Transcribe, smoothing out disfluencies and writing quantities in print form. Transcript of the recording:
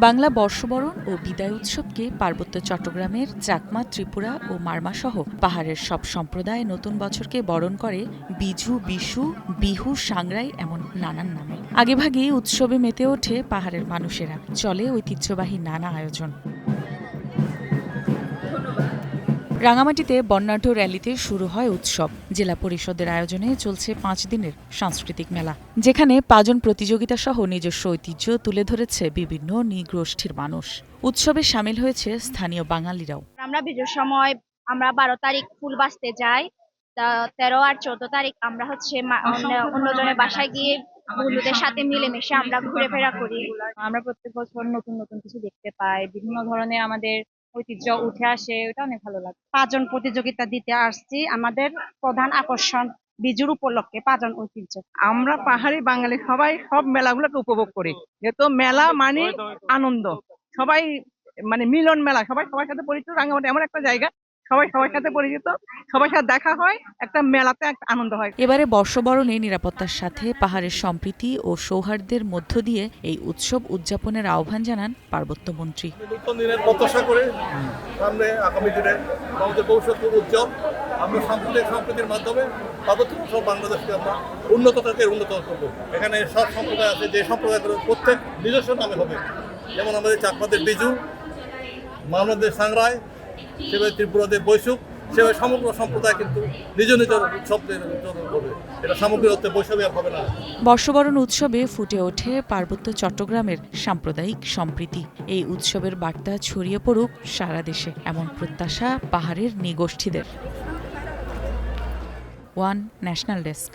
বাংলা বর্ষবরণ ও বিদায় উৎসবকে পার্বত্য চট্টগ্রামের চাকমা, ত্রিপুরা ও মারমা সহ পাহাড়ের সব সম্প্রদায় নতুন বছরকে বরণ করে বিজু, বিশু, বিহু, সাংরাই এমন নানান নামে। আগেভাগেই উৎসবে মেতে ওঠে পাহাড়ের মানুষেরা, চলে ঐতিহ্যবাহী নানা আয়োজন। রাঙামাটিতে বর্ণাঢ্য র্যালিতে শুরু হয় উৎসব। জেলা পরিষদের আয়োজনে চলছে ৫ দিনের সাংস্কৃতিক মেলা, যেখানে পাজন প্রতিযোগিতা সহ নিজস্ব ঐতিহ্য তুলে ধরেছে বিভিন্ন নৃগোষ্ঠীর মানুষ। উৎসবে শামিল হয়েছে স্থানীয় বাঙালিরাও। আমরা বিজুর সময় আমরা ১২ তারিখ ফুল বাঁচতে যাই, ১৩ আর ১৪ তারিখ আমরা অন্যজনের বাসায় গিয়ে বন্ধুদের সাথে মিলেমিশে আমরা ঘুরে-ফেরা করি। আমরা প্রত্যেক বছর নতুন নতুন কিছু দেখতে পাই, বিভিন্ন ধরনের আমাদের ঐতিহ্য উঠে আসে, ওটা অনেক ভালো লাগে। পাঁচজন প্রতিযোগিতা দিতে আসছি। আমাদের প্রধান আকর্ষণ বিজুর উপলক্ষে পাঁচজন ঐতিহ্য। আমরা পাহাড়ি বাঙালি সবাই সব মেলাগুলোকে উপভোগ করি, যেহেতু মেলা মানে আনন্দ, সবাই মানে মিলন মেলা, সবাই সবার সাথে পরিচিত। রাঙ্গামাটি এমন একটা জায়গা, সবাই সবার সাথে পরিচিত, সবার সাথে দেখা হয়, একটা মেলাতে একটা আনন্দ হয়। এবারে বর্ষবরণে নিরাপত্তার সাথে পাহাড়ের সম্প্রীতি ও সৌহার্দ্যের মধ্য দিয়ে এই উৎসব উদযাপনের আহ্বান জানান পার্বত্য মন্ত্রী। নতুন দিনের প্রত্যাশা করে সামনে আগামী দিনে আমাদের ভবিষ্যৎ উজ্জ্বল। আমরা সাম্প্রদায়িক সম্প্রীতির মাধ্যমে পার্বত্য অঞ্চল বাংলাদেশকে আমরা উন্নত করবো। এখানে সব সম্প্রদায় আছে, যে সম্প্রদায়গুলো প্রত্যেক নিজস্ব নামে হবে। যেমন আমাদের চাকমাদের বিজু, মানবদের সাংরাই, সেভাবে ত্রিপুরাদের বৈশুক, সেভাবে সমগ্র সম্প্রদায় কিন্তু নিজ নিজ উৎসবদের উদযাপন করবে। এটা সামগ্রিক অর্থে বৈষম্য হবে না। বর্ষবরণ উৎসবে ফুটে ওঠে পার্বত্য চট্টগ্রামের সাম্প্রদায়িক সম্প্রীতি। এই উৎসবের বার্তা ছড়িয়ে পড়ুক সারা দেশে, এমন প্রত্যাশা পাহাড়ের নৃগোষ্ঠীদের। One national desk.